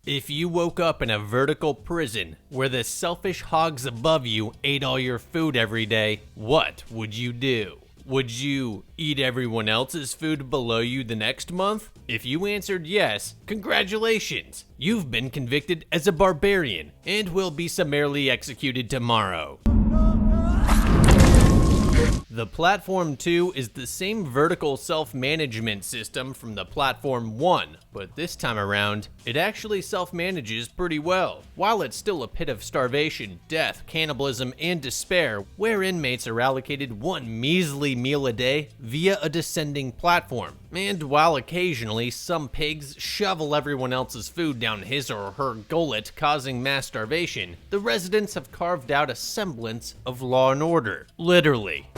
If you woke up in a vertical prison where the selfish hogs above you ate all your food every day, what would you do? Would you eat everyone else's food below you the next month? If you answered yes, congratulations! You've been convicted as a barbarian and will be summarily executed tomorrow. The Platform 2 is the same vertical self-management system from the Platform 1, but this time around, it actually self-manages pretty well. While it's still a pit of starvation, death, cannibalism, and despair, where inmates are allocated one measly meal a day via a descending platform. And while occasionally some pigs shovel everyone else's food down his or her gullet, causing mass starvation, the residents have carved out a semblance of law and order. Literally.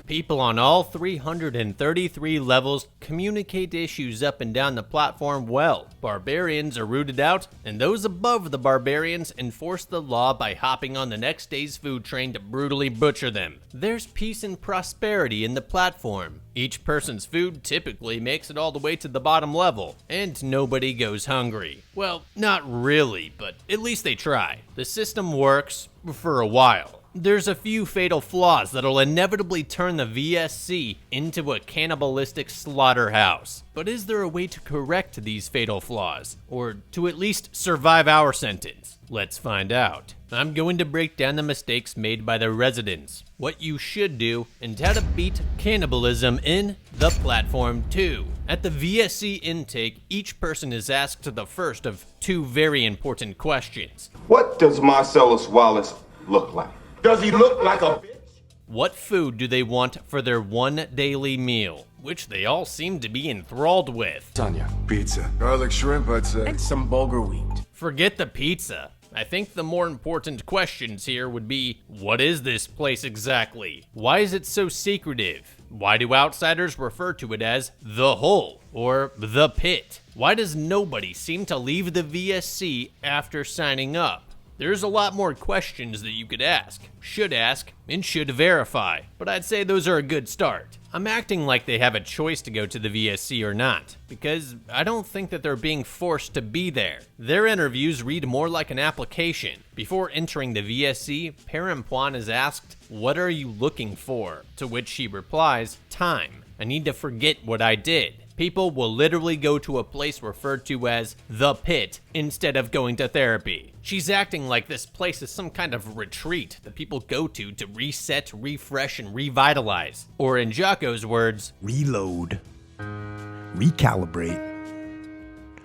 People on all 333 levels communicate issues up and down the platform well. Barbarians are rooted out, and those above the barbarians enforce the law by hopping on the next day's food train to brutally butcher them. There's peace and prosperity in the platform. Each person's food typically makes it all the way to the bottom level, and nobody goes hungry. Well, not really, but at least they try. The system works for a while. There's a few fatal flaws that'll inevitably turn the VSC into a cannibalistic slaughterhouse. But is there a way to correct these fatal flaws, or to at least survive our sentence? Let's find out. I'm going to break down the mistakes made by the residents, what you should do, and how to beat cannibalism in the Platform 2. At the VSC intake, each person is asked the first of two very important questions. What does Marcellus Wallace look like? Does he look like a bitch? What food do they want for their one daily meal? Which they all seem to be enthralled with. Tanya. Pizza. Garlic shrimp, I'd say. And some bulgur wheat. Forget the pizza. I think the more important questions here would be, what is this place exactly? Why is it so secretive? Why do outsiders refer to it as the hole or the pit? Why does nobody seem to leave the VSC after signing up? There's a lot more questions that you could ask, and should verify, but I'd say those are a good start. I'm acting like they have a choice to go to the VSC or not, because I don't think that they're being forced to be there. Their interviews read more like an application. Before entering the VSC, Parampuan is asked, "What are you looking for?" To which she replies, "Time. I need to forget what I did." People will literally go to a place referred to as the pit instead of going to therapy. She's acting like this place is some kind of retreat that people go to reset, refresh, and revitalize. Or in Jocko's words, reload, recalibrate,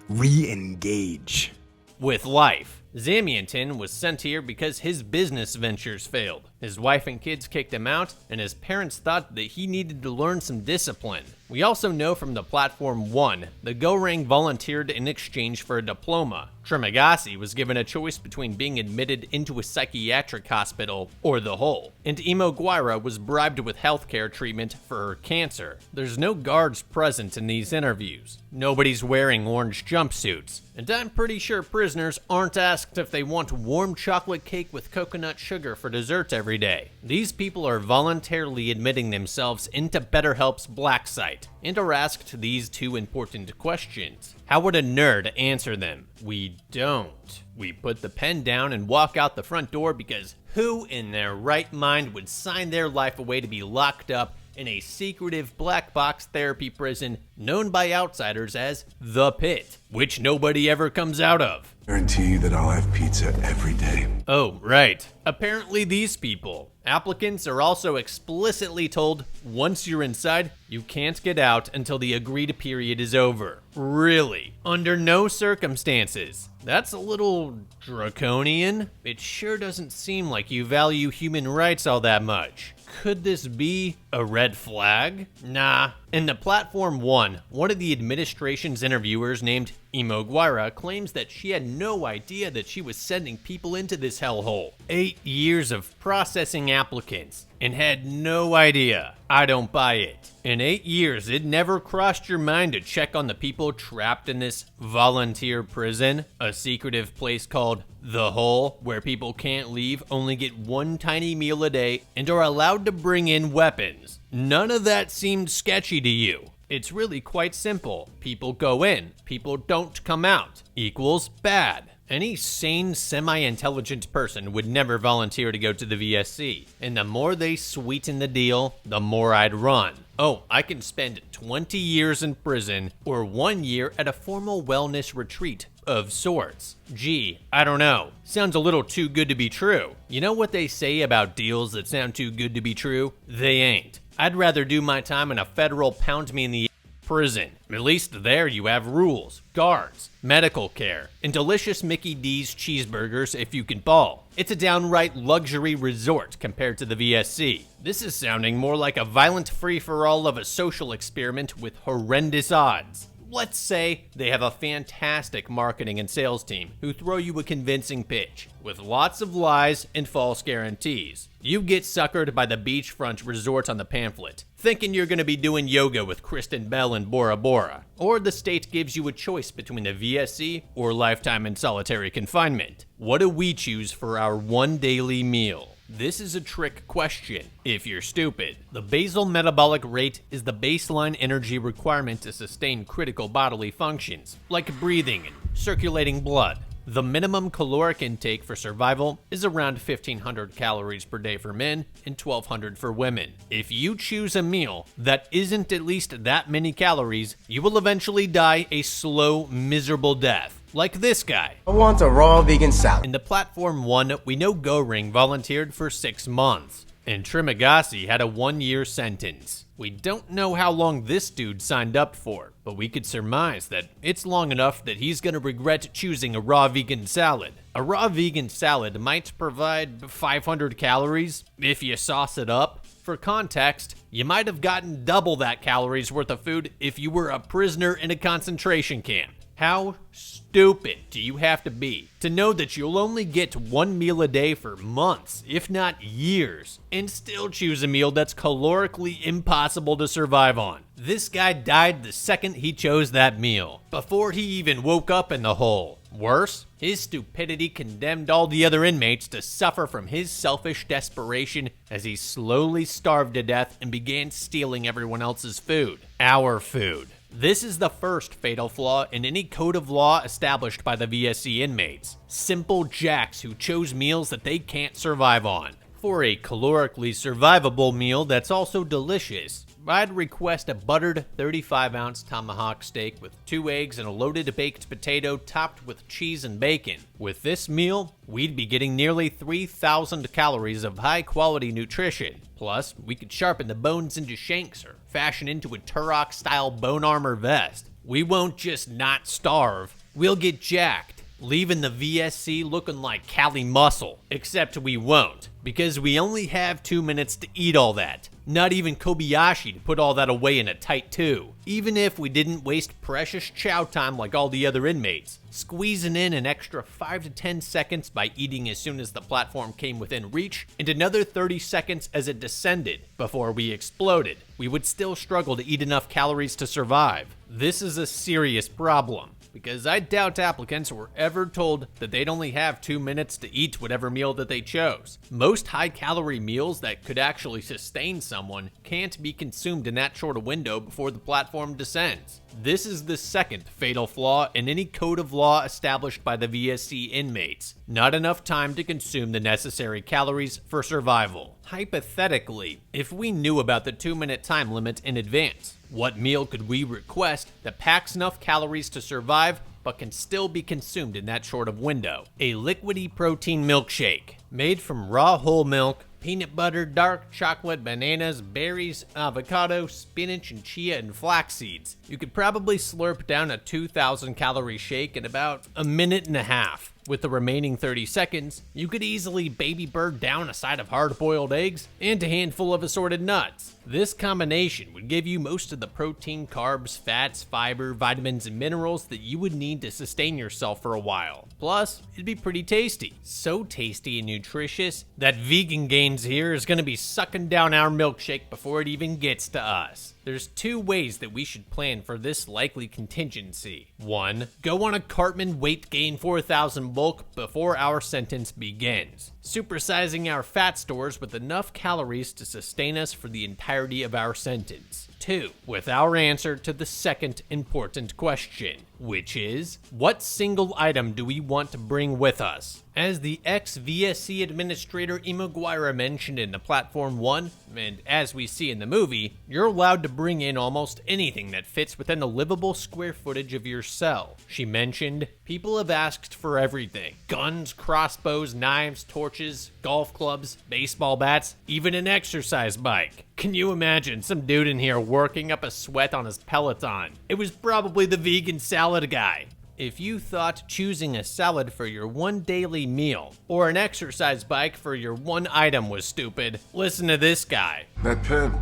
re-engage. With life. Zamyantin was sent here because his business ventures failed. His wife and kids kicked him out, and his parents thought that he needed to learn some discipline. We also know from the Platform 1, the Goreng volunteered in exchange for a diploma. Trimagasi was given a choice between being admitted into a psychiatric hospital or the hole, and Imoguaira was bribed with healthcare treatment for her cancer. There's no guards present in these interviews. Nobody's wearing orange jumpsuits, and I'm pretty sure prisoners aren't asked if they want warm chocolate cake with coconut sugar for dessert every day. These people are voluntarily admitting themselves into BetterHelp's black site and are asked these two important questions. How would a nerd answer them? We don't. We put the pen down and walk out the front door because who in their right mind would sign their life away to be locked up in a secretive black box therapy prison known by outsiders as the pit, which nobody ever comes out of? Guarantee that I'll have pizza every day. Oh, right. Apparently these people. Applicants are also explicitly told once you're inside, you can't get out until the agreed period is over. Really? Under no circumstances. That's a little draconian. It sure doesn't seem like you value human rights all that much. Could this be a red flag? Nah. In the Platform 1, one of the administration's interviewers named Imoguaira claims that she had no idea that she was sending people into this hellhole. 8 years of processing applicants and had no idea. I don't buy it. In 8 years, it never crossed your mind to check on the people trapped in this volunteer prison, a secretive place called The Hole, where people can't leave, only get one tiny meal a day, and are allowed to bring in weapons. None of that seemed sketchy to you. It's really quite simple. People go in, people don't come out, equals bad. Any sane, semi-intelligent person would never volunteer to go to the VSC, and the more they sweeten the deal, the more I'd run. Oh, I can spend 20 years in prison or 1 year at a formal wellness retreat of sorts. Gee, I don't know. Sounds a little too good to be true. You know what they say about deals that sound too good to be true? They ain't. I'd rather do my time in a federal pound-me-in-the prison. At least there you have rules, guards, medical care, and delicious Mickey D's cheeseburgers if you can ball. It's a downright luxury resort compared to the VSC. This is sounding more like a violent free-for-all of a social experiment with horrendous odds. Let's say they have a fantastic marketing and sales team who throw you a convincing pitch with lots of lies and false guarantees. You get suckered by the beachfront resort on the pamphlet, thinking you're going to be doing yoga with Kristen Bell and Bora Bora. Or the state gives you a choice between the VSC or lifetime in solitary confinement. What do we choose for our one daily meal? This is a trick question, if you're stupid. The basal metabolic rate is the baseline energy requirement to sustain critical bodily functions, like breathing and circulating blood. The minimum caloric intake for survival is around 1,500 calories per day for men and 1,200 for women. If you choose a meal that isn't at least that many calories, you will eventually die a slow, miserable death. Like this guy. I want a raw vegan salad. In the Platform 1, we know Goring volunteered for 6 months, and Trimagasi had a 1-year sentence. We don't know how long this dude signed up for, but we could surmise that it's long enough that he's gonna regret choosing a raw vegan salad. A raw vegan salad might provide 500 calories if you sauce it up. For context, you might have gotten double that calories worth of food if you were a prisoner in a concentration camp. How stupid do you have to be to know that you'll only get 1 meal a day for months, if not years, and still choose a meal that's calorically impossible to survive on? This guy died the second he chose that meal, before he even woke up in the hole. Worse, his stupidity condemned all the other inmates to suffer from his selfish desperation as he slowly starved to death and began stealing everyone else's food. Our food. This is the first fatal flaw in any code of law established by the VSC inmates. Simple jacks who chose meals that they can't survive on. For a calorically survivable meal that's also delicious, I'd request a buttered 35-ounce tomahawk steak with 2 eggs and a loaded baked potato topped with cheese and bacon. With this meal, we'd be getting nearly 3,000 calories of high-quality nutrition. Plus, we could sharpen the bones into shanks or fashion into a Turok-style bone armor vest. We won't just not starve, we'll get jacked, leaving the VSC looking like Cali muscle. Except we won't, because we only have 2 minutes to eat all that. Not even Kobayashi to put all that away in a tight 2. Even if we didn't waste precious chow time like all the other inmates, squeezing in an extra 5 to 10 seconds by eating as soon as the platform came within reach, and another 30 seconds as it descended before we exploded, we would still struggle to eat enough calories to survive. This is a serious problem, because I doubt applicants were ever told that they'd only have 2 minutes to eat whatever meal that they chose. Most high-calorie meals that could actually sustain someone can't be consumed in that short a window before the platform descends. This is the second fatal flaw in any code of law established by the VSC inmates. Not enough time to consume the necessary calories for survival. Hypothetically, if we knew about the 2-minute time limit in advance, what meal could we request that packs enough calories to survive but can still be consumed in that short of window? A liquidy protein milkshake made from raw whole milk, peanut butter, dark chocolate, bananas, berries, avocado, spinach, and chia and flax seeds. You could probably slurp down a 2,000 calorie shake in about a minute and a half. With the remaining 30 seconds, you could easily baby bird down a side of hard-boiled eggs and a handful of assorted nuts. This combination would give you most of the protein, carbs, fats, fiber, vitamins, and minerals that you would need to sustain yourself for a while. Plus, it'd be pretty tasty. So tasty and nutritious that Vegan Gains here is going to be sucking down our milkshake before it even gets to us. There's 2 ways that we should plan for this likely contingency. 1. Go on a Cartman weight gain 4,000 bulk before our sentence begins, supersizing our fat stores with enough calories to sustain us for the entirety of our sentence. 2 with our answer to the second important question, which is, what single item do we want to bring with us? As the ex-VSC administrator Imaguira mentioned in the Platform 1, and as we see in the movie, you're allowed to bring in almost anything that fits within the livable square footage of your cell. She mentioned, people have asked for everything. Guns, crossbows, knives, torches, golf clubs, baseball bats, even an exercise bike. Can you imagine some dude in here working up a sweat on his Peloton? It was probably the vegan salad guy. If you thought choosing a salad for your one daily meal or an exercise bike for your one item was stupid, listen to this guy. That pen.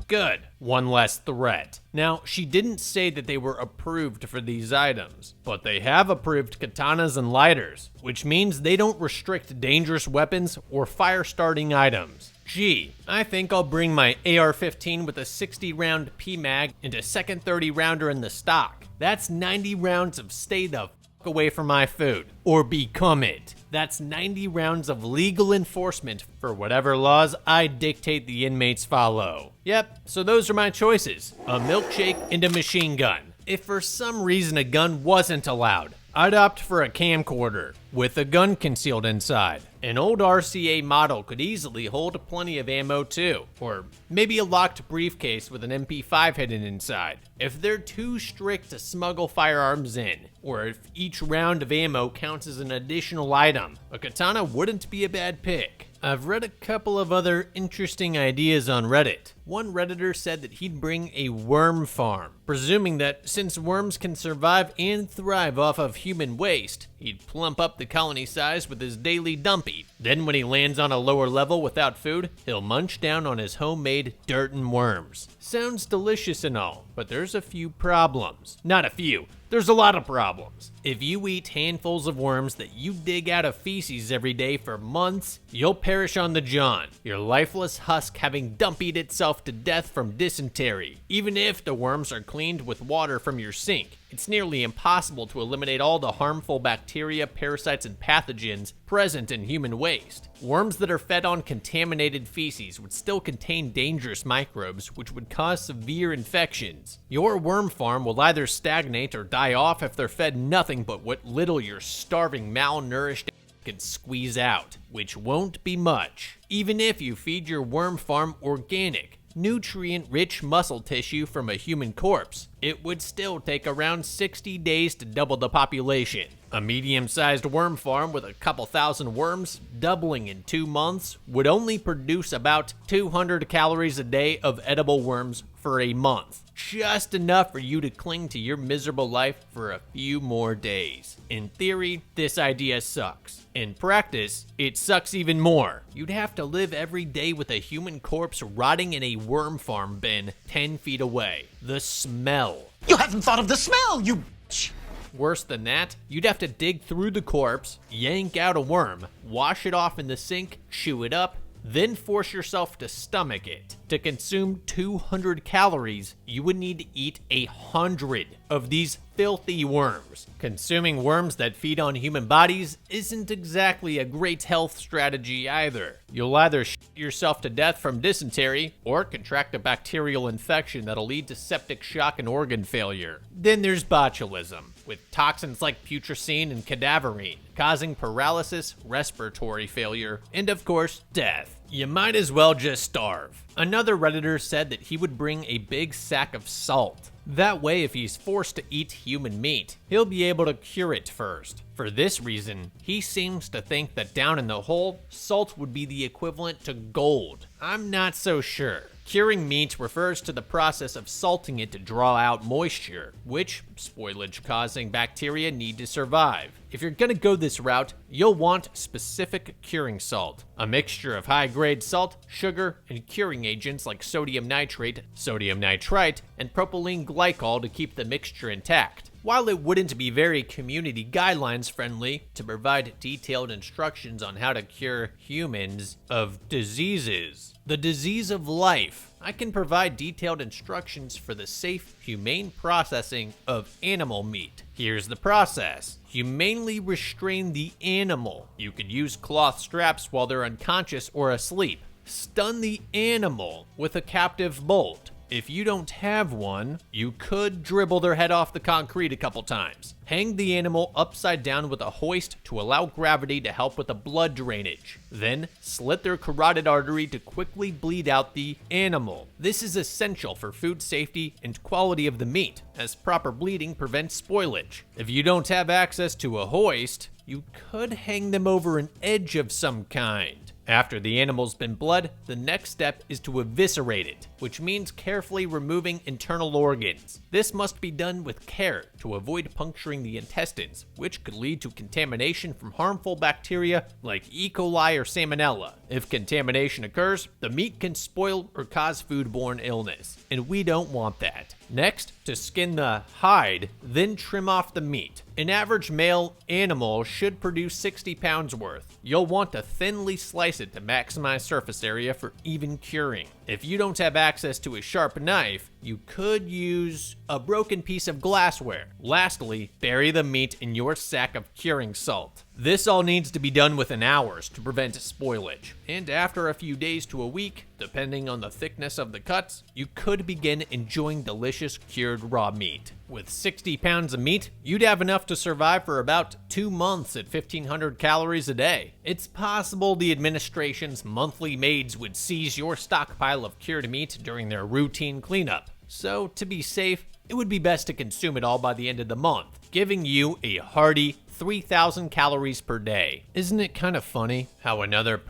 Good. One less threat. Now, she didn't say that they were approved for these items, but they have approved katanas and lighters, which means they don't restrict dangerous weapons or fire-starting items. Gee, I think I'll bring my AR-15 with a 60-round PMAG and a second 30-rounder in the stock. That's 90 rounds of stay the f*** away from my food, or become it. That's 90 rounds of legal enforcement for whatever laws I dictate the inmates follow. Yep, so those are my choices. A milkshake and a machine gun. If for some reason a gun wasn't allowed, I'd opt for a camcorder with a gun concealed inside. An old RCA model could easily hold plenty of ammo too, or maybe a locked briefcase with an MP5 hidden inside. If they're too strict to smuggle firearms in, or if each round of ammo counts as an additional item, a katana wouldn't be a bad pick. I've read a couple of other interesting ideas on Reddit. One Redditor said that he'd bring a worm farm, presuming that since worms can survive and thrive off of human waste, he'd plump up the colony size with his daily dumpy. Then when he lands on a lower level without food, he'll munch down on his homemade dirt and worms. Sounds delicious and all, but there's a few problems. Not a few. There's a lot of problems. If you eat handfuls of worms that you dig out of feces every day for months, you'll perish on the john, your lifeless husk having dumpied itself to death from dysentery. Even if the worms are cleaned with water from your sink, it's nearly impossible to eliminate all the harmful bacteria, parasites, and pathogens present in human waste. Worms that are fed on contaminated feces would still contain dangerous microbes, which would cause severe infections. Your worm farm will either stagnate or die off if they're fed nothing but what little your starving, malnourished can squeeze out, which won't be much. Even if you feed your worm farm organic, nutrient-rich muscle tissue from a human corpse, it would still take around 60 days to double the population. A medium-sized worm farm with a couple thousand worms, doubling in 2 months, would only produce about 200 calories a day of edible worms for a month. Just enough for you to cling to your miserable life for a few more days. In theory, this idea sucks. In practice, it sucks even more. You'd have to live every day with a human corpse rotting in a worm farm bin 10 feet away. The smell. You haven't thought of the smell, you bitch! Worse than that, you'd have to dig through the corpse, yank out a worm, wash it off in the sink, chew it up, then force yourself to stomach it. To consume 200 calories, you would need to eat 100 of these filthy worms. Consuming worms that feed on human bodies isn't exactly a great health strategy either. You'll either shit yourself to death from dysentery, or contract a bacterial infection that'll lead to septic shock and organ failure. Then there's botulism, with toxins like putrescine and cadaverine, causing paralysis, respiratory failure, and of course, death. You might as well just starve. Another Redditor said that he would bring a big sack of salt. That way, if he's forced to eat human meat, he'll be able to cure it first. For this reason, he seems to think that down in the hole, salt would be the equivalent to gold. I'm not so sure. Curing meat refers to the process of salting it to draw out moisture, which spoilage-causing bacteria need to survive. If you're gonna go this route, you'll want specific curing salt, a mixture of high-grade salt, sugar, and curing agents like sodium nitrate, sodium nitrite, and propylene glycol to keep the mixture intact. While it wouldn't be very community guidelines friendly to provide detailed instructions on how to cure humans of diseases, the disease of life, I can provide detailed instructions for the safe, humane processing of animal meat. Here's the process. Humanely restrain the animal. You could use cloth straps while they're unconscious or asleep. Stun the animal with a captive bolt. If you don't have one, you could dribble their head off the concrete a couple times. Hang the animal upside down with a hoist to allow gravity to help with the blood drainage. Then, slit their carotid artery to quickly bleed out the animal. This is essential for food safety and quality of the meat, as proper bleeding prevents spoilage. If you don't have access to a hoist, you could hang them over an edge of some kind. After the animal's been bled, the next step is to eviscerate it, which means carefully removing internal organs. This must be done with care to avoid puncturing the intestines, which could lead to contamination from harmful bacteria like E. coli or Salmonella. If contamination occurs, the meat can spoil or cause foodborne illness, and we don't want that. Next, to skin the hide, then trim off the meat. An average male animal should produce 60 pounds worth. You'll want to thinly slice it to maximize surface area for even curing. If you don't have access to a sharp knife, you could use a broken piece of glassware. Lastly, bury the meat in your sack of curing salt. This all needs to be done within hours to prevent spoilage. And after a few days to a week, depending on the thickness of the cuts, you could begin enjoying delicious cured raw meat. With 60 pounds of meat, you'd have enough to survive for about 2 months at 1,500 calories a day. It's possible the administration's monthly maids would seize your stockpile of cured meat during their routine cleanup. So, to be safe, it would be best to consume it all by the end of the month, giving you a hearty 3,000 calories per day. Isn't it kind of funny how another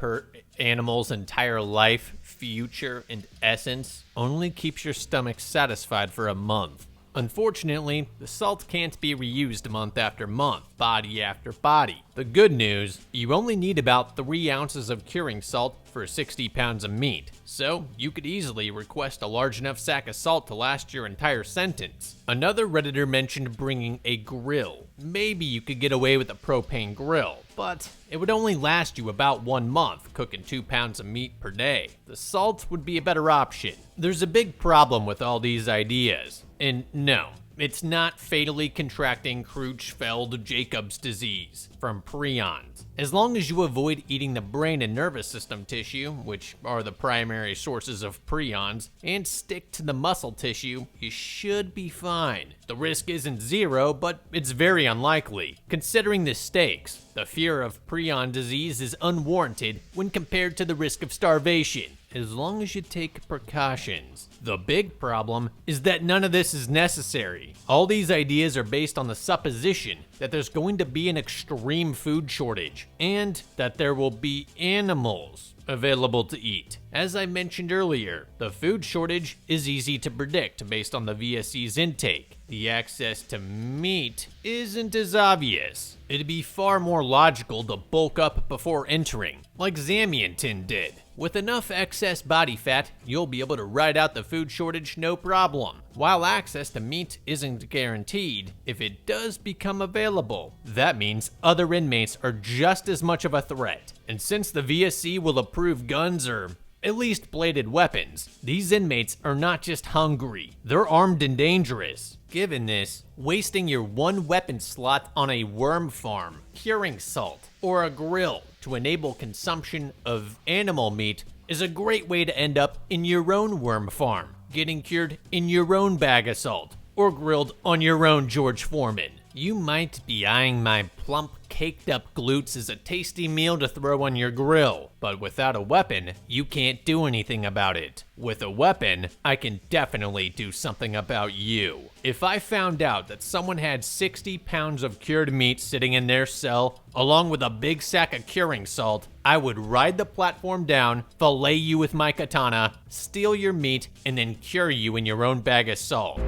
animal's entire life, future, and essence only keeps your stomach satisfied for a month? Unfortunately, the salt can't be reused month after month, body after body. The good news, you only need about 3 ounces of curing salt for 60 pounds of meat, so you could easily request a large enough sack of salt to last your entire sentence. Another Redditor mentioned bringing a grill. Maybe you could get away with a propane grill, but it would only last you about 1 month, cooking 2 pounds of meat per day. The salt would be a better option. There's a big problem with all these ideas. And no, it's not fatally contracting Creutzfeldt-Jacobs disease from prions. As long as you avoid eating the brain and nervous system tissue, which are the primary sources of prions, and stick to the muscle tissue, you should be fine. The risk isn't zero, but it's very unlikely. Considering the stakes, the fear of prion disease is unwarranted when compared to the risk of starvation, as long as you take precautions. The big problem is that none of this is necessary. All these ideas are based on the supposition that there's going to be an extreme food shortage, and that there will be animals available to eat. As I mentioned earlier, the food shortage is easy to predict based on the VSE's intake. The access to meat isn't as obvious. It'd be far more logical to bulk up before entering, like Zamyatin did. With enough excess body fat, you'll be able to ride out the food shortage no problem. While access to meat isn't guaranteed, if it does become available, that means other inmates are just as much of a threat. And since the VSE will approve guns or at least bladed weapons, these inmates are not just hungry, they're armed and dangerous. Given this, wasting your 1 weapon slot on a worm farm, curing salt, or a grill to enable consumption of animal meat is a great way to end up in your own worm farm, getting cured in your own bag of salt, or grilled on your own George Foreman. You might be eyeing my plump, caked-up glutes as a tasty meal to throw on your grill, but without a weapon, you can't do anything about it. With a weapon, I can definitely do something about you. If I found out that someone had 60 pounds of cured meat sitting in their cell, along with a big sack of curing salt, I would ride the platform down, fillet you with my katana, steal your meat, and then cure you in your own bag of salt.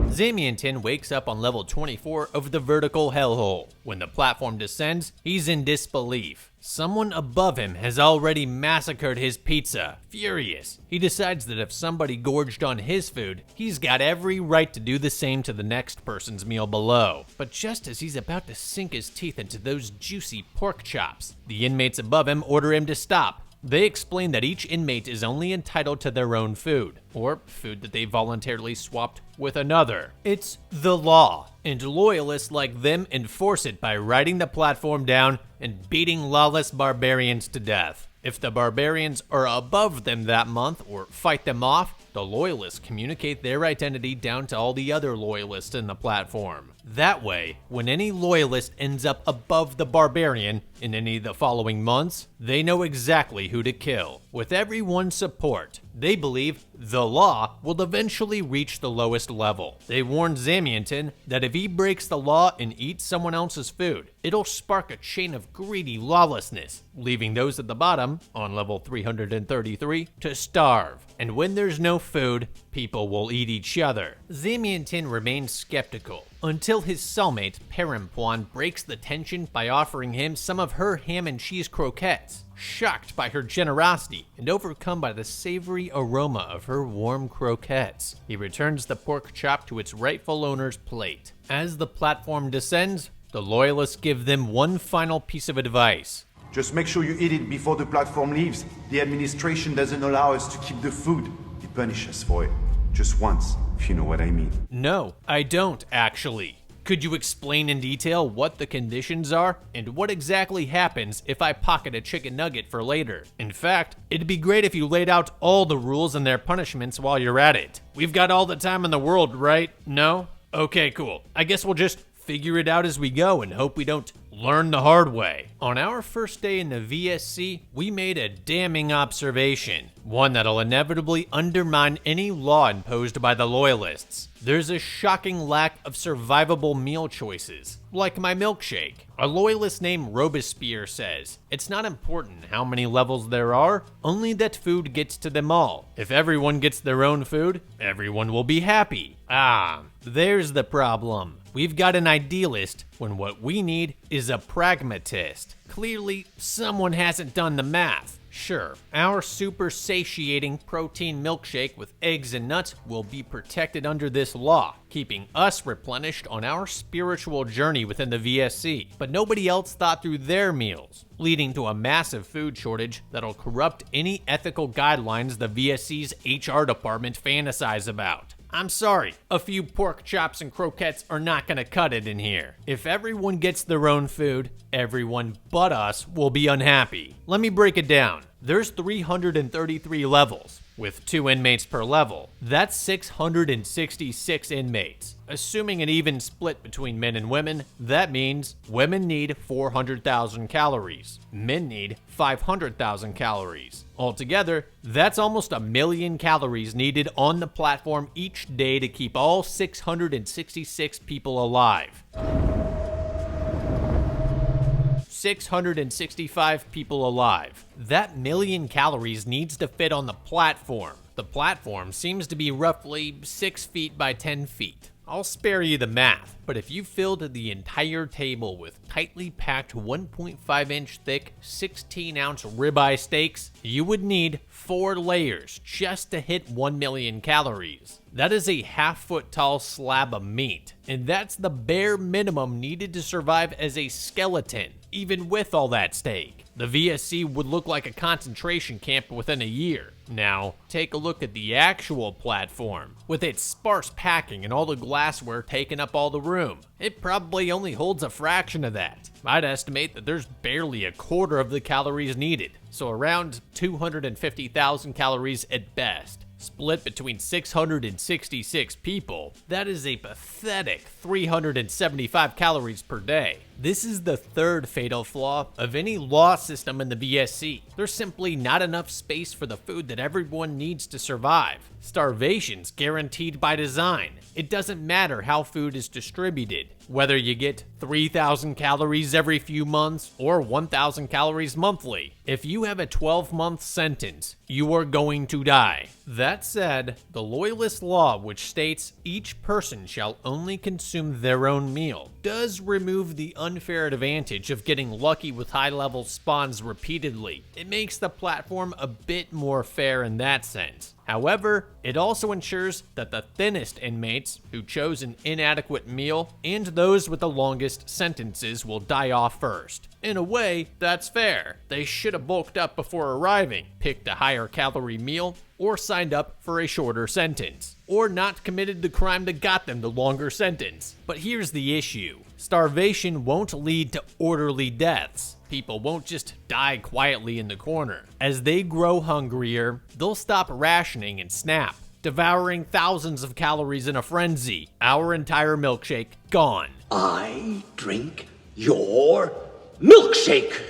Zamyatin wakes up on level 24 of the vertical hellhole. When the platform descends, he's in disbelief. Someone above him has already massacred his pizza. Furious, he decides that if somebody gorged on his food, he's got every right to do the same to the next person's meal below. But just as he's about to sink his teeth into those juicy pork chops, the inmates above him order him to stop. They explain that each inmate is only entitled to their own food, or food that they voluntarily swapped with another. It's the law, and loyalists like them enforce it by riding the platform down and beating lawless barbarians to death. If the barbarians are above them that month or fight them off, the loyalists communicate their identity down to all the other loyalists in the platform. That way, when any loyalist ends up above the barbarian in any of the following months, they know exactly who to kill. With everyone's support, they believe the law will eventually reach the lowest level. They warned Zamyantin that if he breaks the law and eats someone else's food, it'll spark a chain of greedy lawlessness, leaving those at the bottom, on level 333, to starve. And when there's no food, people will eat each other. Zamyantin remains skeptical until his cellmate Perimpuan breaks the tension by offering him some of her ham and cheese croquettes. Shocked by her generosity and overcome by the savory aroma of her warm croquettes, he returns the pork chop to its rightful owner's plate. As the platform descends, the loyalists give them one final piece of advice. Just make sure you eat it before the platform leaves. The administration doesn't allow us to keep the food. They punish us for it. Just once, if you know what I mean. No, I don't, actually. Could you explain in detail what the conditions are, and what exactly happens if I pocket a chicken nugget for later? In fact, it'd be great if you laid out all the rules and their punishments while you're at it. We've got all the time in the world, right? No? Okay, cool. I guess we'll just figure it out as we go and hope we don't learn the hard way. On our first day in the VSC, we made a damning observation, one that'll inevitably undermine any law imposed by the loyalists. There's a shocking lack of survivable meal choices, like my milkshake. A loyalist named Robespierre says, it's not important how many levels there are, only that food gets to them all. If everyone gets their own food, everyone will be happy. There's the problem. We've got an idealist when what we need is a pragmatist. Clearly, someone hasn't done the math. Sure, our super satiating protein milkshake with eggs and nuts will be protected under this law, keeping us replenished on our spiritual journey within the VSC. But nobody else thought through their meals, leading to a massive food shortage that'll corrupt any ethical guidelines the VSC's HR department fantasize about. I'm sorry, a few pork chops and croquettes are not gonna cut it in here. If everyone gets their own food, everyone but us will be unhappy. Let me break it down. There's 333 levels, with 2 inmates per level. That's 666 inmates. Assuming an even split between men and women, that means women need 400,000 calories. Men need 500,000 calories. Altogether, that's almost 1 million calories needed on the platform each day to keep all 666 people alive. 665 people alive. That 1 million calories needs to fit on the platform. The platform seems to be roughly 6 feet by 10 feet. I'll spare you the math, but if you filled the entire table with tightly packed 1.5-inch thick, 16-ounce ribeye steaks, you would need 4 layers just to hit 1 million calories. That is a half-foot tall slab of meat, and that's the bare minimum needed to survive as a skeleton, even with all that steak. The VSC would look like a concentration camp within a year. Now, take a look at the actual platform. With its sparse packing and all the glassware taking up all the room, it probably only holds a fraction of that. I'd estimate that there's barely a quarter of the calories needed, so around 250,000 calories at best. Split between 666 people, that is a pathetic 375 calories per day. This is the third fatal flaw of any law system in the VSC. There's simply not enough space for the food that everyone needs to survive. Starvation's guaranteed by design. It doesn't matter how food is distributed, whether you get 3,000 calories every few months or 1,000 calories monthly. If you have a 12-month sentence, you are going to die. That said, the Loyalist Law, which states each person shall only consume their own meal, does remove the unfair advantage of getting lucky with high-level spawns repeatedly. It makes the platform a bit more fair in that sense. However, it also ensures that the thinnest inmates who chose an inadequate meal and those with the longest sentences will die off first. In a way, that's fair. They should have bulked up before arriving, picked a higher calorie meal, or signed up for a shorter sentence, or not committed the crime that got them the longer sentence. But here's the issue. Starvation won't lead to orderly deaths. People won't just die quietly in the corner. As they grow hungrier, they'll stop rationing and snap. devouring thousands of calories in a frenzy. Our entire milkshake gone. I drink your milkshake.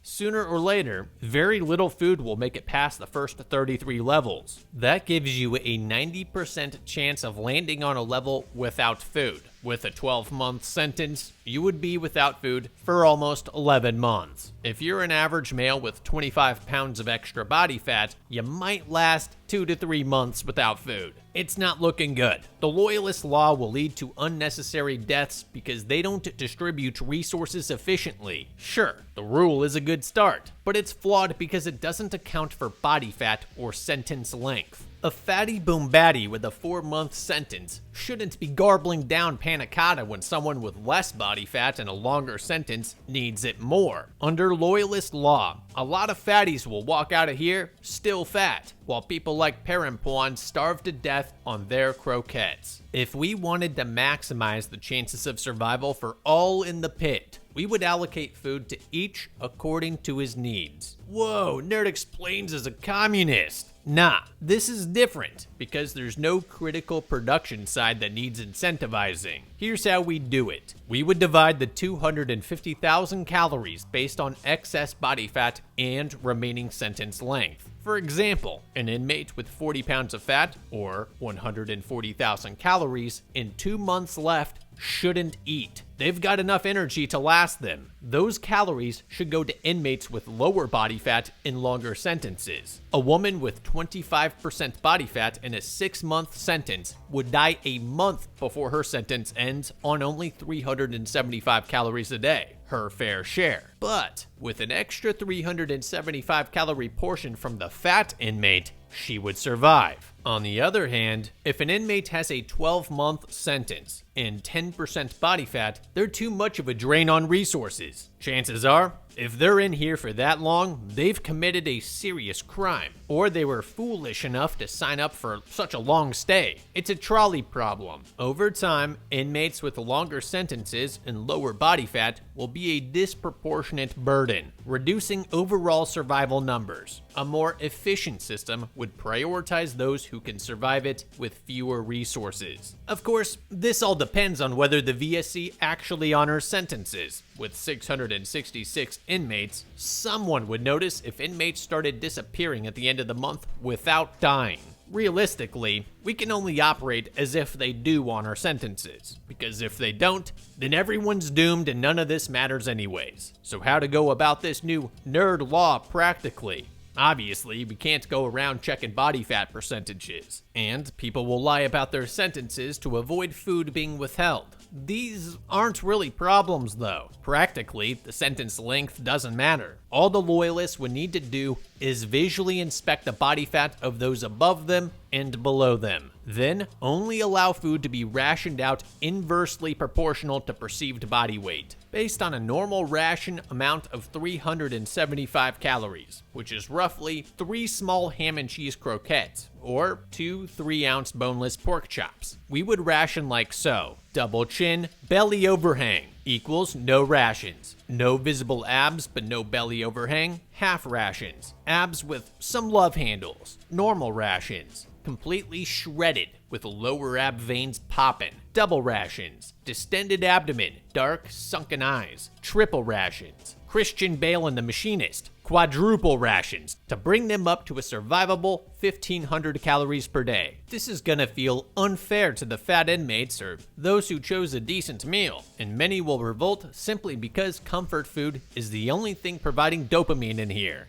Sooner or later, very little food will make it past the first 33 levels. That gives you a 90% chance of landing on a level without food. With a 12-month sentence, you would be without food for almost 11 months. If you're an average male with 25 pounds of extra body fat, you might last 2 to 3 months without food. It's not looking good. The Loyalist Law will lead to unnecessary deaths because they don't distribute resources efficiently. Sure, the rule is a good start, but it's flawed because it doesn't account for body fat or sentence length. A fatty boombatty with a 4-month sentence shouldn't be garbling down panna cotta when someone with less body fat and a longer sentence needs it more. Under Loyalist Law, a lot of fatties will walk out of here still fat, while people like Perempuan starve to death on their croquettes. If we wanted to maximize the chances of survival for all in the pit, we would allocate food to each according to his needs. Whoa, Nerd Explains is a communist. Nah, this is different because there's no critical production side that needs incentivizing. Here's how we do it. We would divide the 250,000 calories based on excess body fat and remaining sentence length. For example, an inmate with 40 pounds of fat, or 140,000 calories, in 2 months left shouldn't eat. They've got enough energy to last them. Those calories should go to inmates with lower body fat in longer sentences. A woman with 25% body fat in a 6-month sentence would die a month before her sentence ends on only 375 calories a day, her fair share. But with an extra 375 calorie portion from the fat inmate, she would survive. On the other hand, if an inmate has a 12-month sentence and 10% body fat, they're too much of a drain on resources. Chances are, if they're in here for that long, they've committed a serious crime, or they were foolish enough to sign up for such a long stay. It's a trolley problem. Over time, inmates with longer sentences and lower body fat will be a disproportionate burden, reducing overall survival numbers. A more efficient system would prioritize those who can survive it with fewer resources. Of course, this all depends on whether the VSC actually honors sentences. With 666 inmates, someone would notice if inmates started disappearing at the end of the month without dying. Realistically, we can only operate as if they do honor sentences, because if they don't, then everyone's doomed and none of this matters anyways. So how to go about this new nerd law practically? Obviously, we can't go around checking body fat percentages, and people will lie about their sentences to avoid food being withheld. These aren't really problems though. Practically, the sentence length doesn't matter. All the Loyalists would need to do is visually inspect the body fat of those above them and below them. Then only allow food to be rationed out inversely proportional to perceived body weight, based on a normal ration amount of 375 calories, which is roughly 3 small ham and cheese croquettes, or 2 3-ounce boneless pork chops. We would ration like so. Double chin, belly overhang, equals no rations. No visible abs but no belly overhang, half rations. Abs with some love handles, normal rations. Completely shredded with lower ab veins poppin'. Double rations. Distended abdomen, dark sunken eyes. Triple rations. Christian Bale and the Machinist. Quadruple rations to bring them up to a survivable 1,500 calories per day. This is gonna feel unfair to the fat inmates or those who chose a decent meal, and many will revolt simply because comfort food is the only thing providing dopamine in here.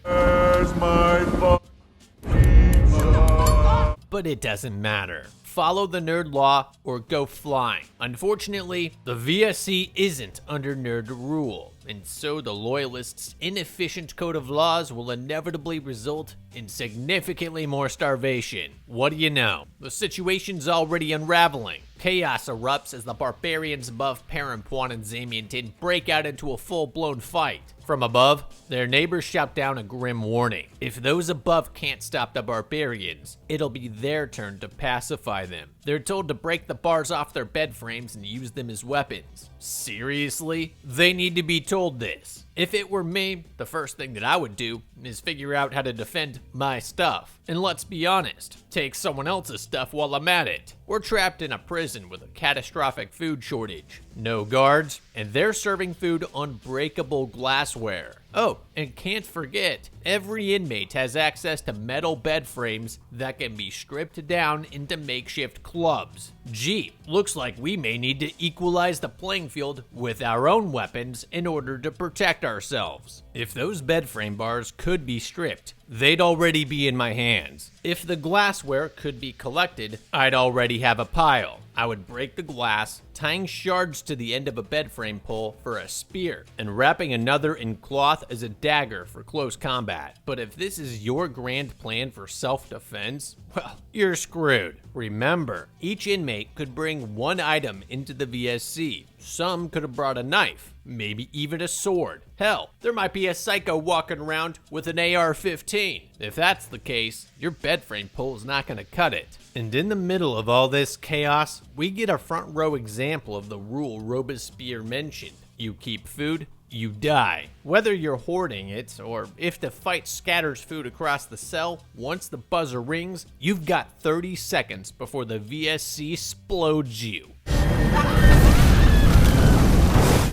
But it doesn't matter. Follow the nerd law or go flying. Unfortunately, the VSC isn't under nerd rule, and so the Loyalists' inefficient code of laws will inevitably result in significantly more starvation. What do you know? The situation's already unraveling. Chaos erupts as the barbarians above Perempuan and Zamiantin break out into a full-blown fight. From above, their neighbors shout down a grim warning. If those above can't stop the barbarians, it'll be their turn to pacify them. They're told to break the bars off their bed frames and use them as weapons. Seriously? They need to be told this. If it were me, the first thing that I would do is figure out how to defend my stuff. And let's be honest, take someone else's stuff while I'm at it. We're trapped in a prison with a catastrophic food shortage, no guards, and they're serving food on breakable glassware. Oh, and can't forget, every inmate has access to metal bed frames that can be stripped down into makeshift clubs. Gee, looks like we may need to equalize the playing field with our own weapons in order to protect ourselves. If those bed frame bars could be stripped, they'd already be in my hands. If the glassware could be collected, I'd already have a pile. I would break the glass, tying shards to the end of a bed frame pole for a spear, and wrapping another in cloth as a dagger for close combat. But if this is your grand plan for self-defense, well, you're screwed. Remember, each inmate could bring one item into the VSC. Some could have brought a knife, maybe even a sword. Hell, there might be a psycho walking around with an AR-15. If that's the case, your bed frame pole is not going to cut it. And in the middle of all this chaos, we get a front row example of the rule Robespierre mentioned. You keep food, you die. Whether you're hoarding it or if the fight scatters food across the cell, once the buzzer rings, you've got 30 seconds before the VSC explodes you.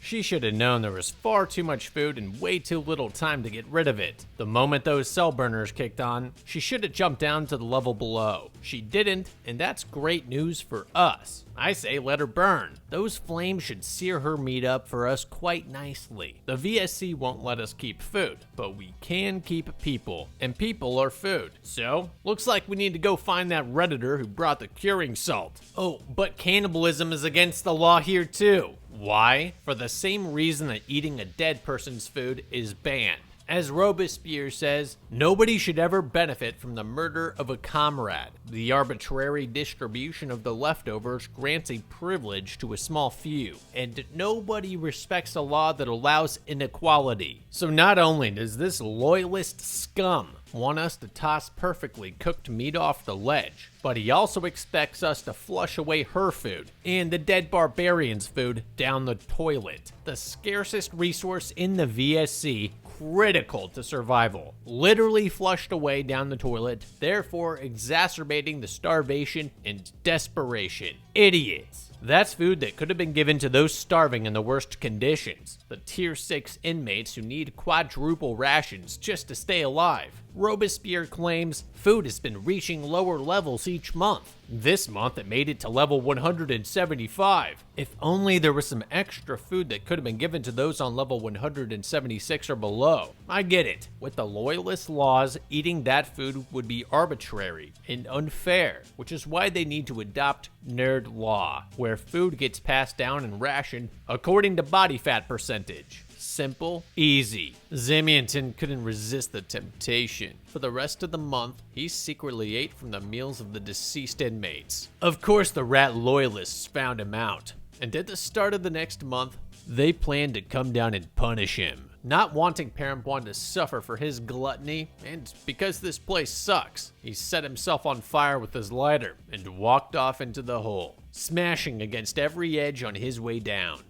She should have known there was far too much food and way too little time to get rid of it. The moment those cell burners kicked on, she should have jumped down to the level below. She didn't, and that's great news for us. I say let her burn. Those flames should sear her meat up for us quite nicely. The VSC won't let us keep food, but we can keep people, and people are food. So, looks like we need to go find that Redditor who brought the curing salt. Oh, but cannibalism is against the law here too. Why? For the same reason that eating a dead person's food is banned. As Robespierre says, nobody should ever benefit from the murder of a comrade. The arbitrary distribution of the leftovers grants a privilege to a small few, and nobody respects a law that allows inequality. So not only does this loyalist scum want us to toss perfectly cooked meat off the ledge, but he also expects us to flush away her food and the dead barbarian's food down the toilet. The scarcest resource in the VSC, critical to survival, literally flushed away down the toilet, therefore exacerbating the starvation and desperation. Idiots. That's food that could have been given to those starving in the worst conditions, the Tier 6 inmates who need quadruple rations just to stay alive. Robespierre claims food has been reaching lower levels each month. This month it made it to level 175. If only there was some extra food that could have been given to those on level 176 or below. I get it. With the loyalist laws, eating that food would be arbitrary and unfair, which is why they need to adopt nerd law, where food gets passed down and rationed according to body fat percentage. Simple, easy. Zamyatin couldn't resist the temptation. For the rest of the month, he secretly ate from the meals of the deceased inmates. Of course, the rat loyalists found him out, and at the start of the next month, they planned to come down and punish him. Not wanting Perempuan to suffer for his gluttony, and because this place sucks, he set himself on fire with his lighter and walked off into the hole, smashing against every edge on his way down.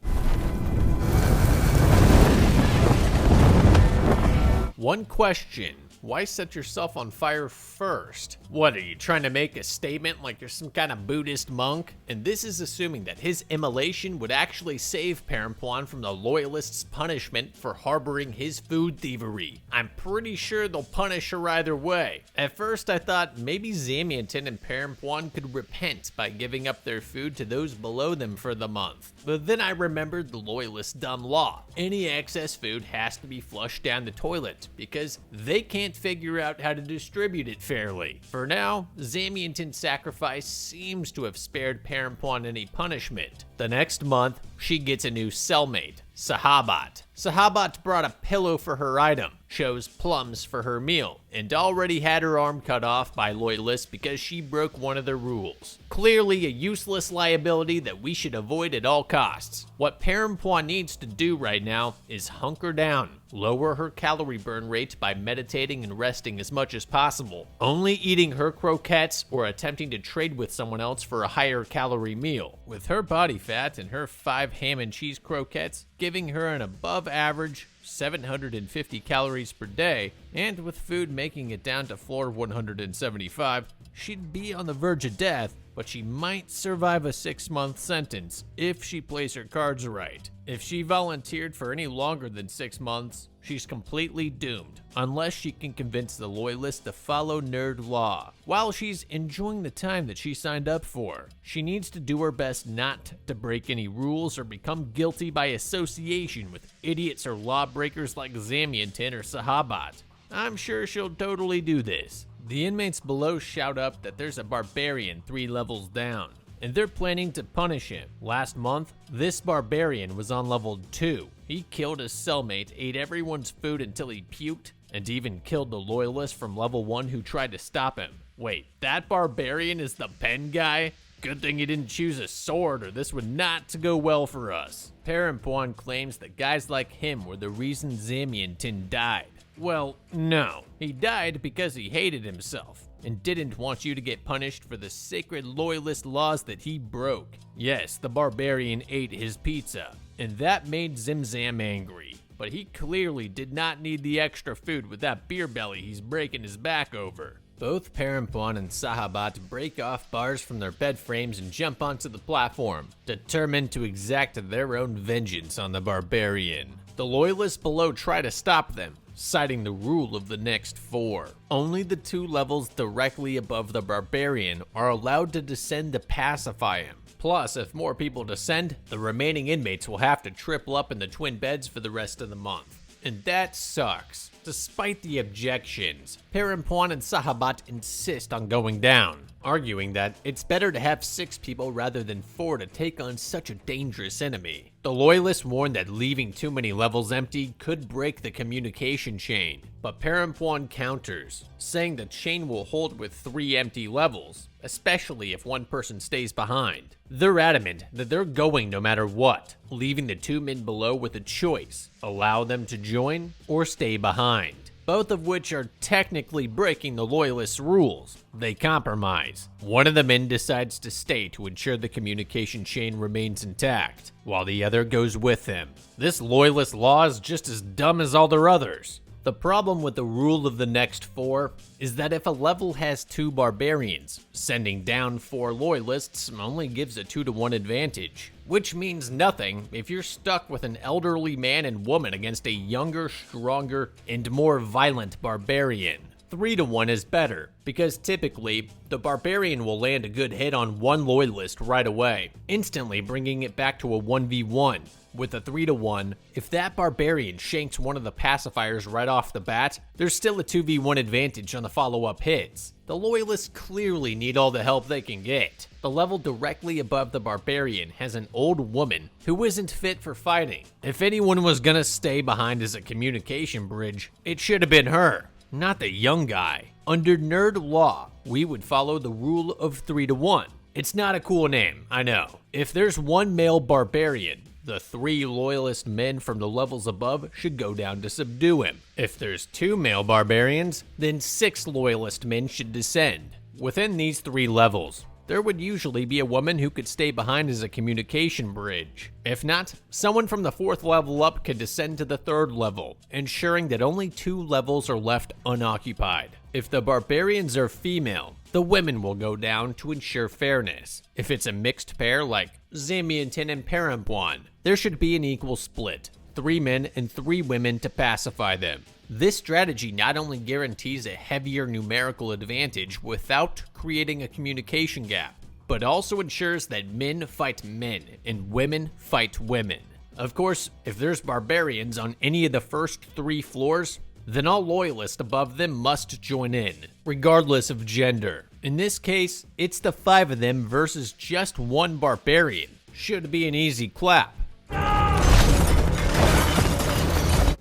One question. Why set yourself on fire first? What, are you trying to make a statement like you're some kind of Buddhist monk? And this is assuming that his immolation would actually save Perempuan from the loyalists' punishment for harboring his food thievery. I'm pretty sure they'll punish her either way. At first I thought maybe Zamyatin and Perempuan could repent by giving up their food to those below them for the month. But then I remembered the loyalist dumb law. Any excess food has to be flushed down the toilet because they can't figure out how to distribute it fairly. For now, Zamyatin's sacrifice seems to have spared Perempuan any punishment. The next month, she gets a new cellmate, Sahabat. Sahabat brought a pillow for her item, chose plums for her meal, and already had her arm cut off by loyalists because she broke one of their rules. Clearly a useless liability that we should avoid at all costs. What Perempuan needs to do right now is hunker down, lower her calorie burn rate by meditating and resting as much as possible, only eating her croquettes or attempting to trade with someone else for a higher calorie meal. With her body fat and her 5 ham and cheese croquettes giving her an above average 750 calories per day, and with food making it down to floor 175, she'd be on the verge of death, but she might survive a 6-month sentence if she plays her cards right. If she volunteered for any longer than 6 months, she's completely doomed, unless she can convince the loyalists to follow nerd law. While she's enjoying the time that she signed up for, she needs to do her best not to break any rules or become guilty by association with idiots or lawbreakers like Zamyatin or Sahabat. I'm sure she'll totally do this. The inmates below shout up that there's a barbarian 3 levels down, and they're planning to punish him. Last month, this barbarian was on level 2. He killed his cellmate, ate everyone's food until he puked, and even killed the loyalist from level 1 who tried to stop him. Wait, that barbarian is the pen guy? Good thing he didn't choose a sword or this would not go well for us. Perempuan claims that guys like him were the reason Zamyatin died. Well, no. He died because he hated himself and didn't want you to get punished for the sacred loyalist laws that he broke. Yes, the barbarian ate his pizza, and that made Zimzam angry. But he clearly did not need the extra food with that beer belly he's breaking his back over. Both Perempuan and Sahabat break off bars from their bed frames and jump onto the platform, determined to exact their own vengeance on the barbarian. The loyalists below try to stop them, citing the rule of the next 4. Only the 2 levels directly above the barbarian are allowed to descend to pacify him. Plus, if more people descend, the remaining inmates will have to triple up in the twin beds for the rest of the month. And that sucks. Despite the objections, Perempuan and Sahabat insist on going down, arguing that it's better to have 6 people rather than 4 to take on such a dangerous enemy. The loyalists warn that leaving too many levels empty could break the communication chain, but Perempuan counters, saying the chain will hold with 3 empty levels, especially if one person stays behind. They're adamant that they're going no matter what, leaving the 2 men below with a choice: allow them to join or stay behind, both of which are technically breaking the loyalists' rules. They compromise. One of the men decides to stay to ensure the communication chain remains intact, while the other goes with him. This loyalist law is just as dumb as all their others. The problem with the rule of the next 4 is that if a level has 2 barbarians, sending down 4 loyalists only gives a 2-to-1 advantage, which means nothing if you're stuck with an elderly man and woman against a younger, stronger, and more violent barbarian. 3-to-1 is better, because typically, the barbarian will land a good hit on one loyalist right away, instantly bringing it back to a 1v1. With a 3-to-1, if that barbarian shanks one of the pacifiers right off the bat, there's still a 2v1 advantage on the follow-up hits. The loyalists clearly need all the help they can get. The level directly above the barbarian has an old woman who isn't fit for fighting. If anyone was gonna stay behind as a communication bridge, it should have been her, not the young guy. Under nerd law, we would follow the rule of 3-to-1. It's not a cool name, I know. If there's one male barbarian, the 3 loyalist men from the levels above should go down to subdue him. If there's 2 male barbarians, then 6 loyalist men should descend. Within these 3 levels, there would usually be a woman who could stay behind as a communication bridge. If not, someone from the 4th level up could descend to the 3rd level, ensuring that only 2 levels are left unoccupied. If the barbarians are female, the women will go down to ensure fairness. If it's a mixed pair like Zamyatin and Perempuan, there should be an equal split, 3 men and 3 women to pacify them. This strategy not only guarantees a heavier numerical advantage without creating a communication gap, but also ensures that men fight men and women fight women. Of course, if there's barbarians on any of the first 3 floors, then all loyalists above them must join in, regardless of gender. In this case, it's the 5 of them versus just 1 barbarian. Should be an easy clap.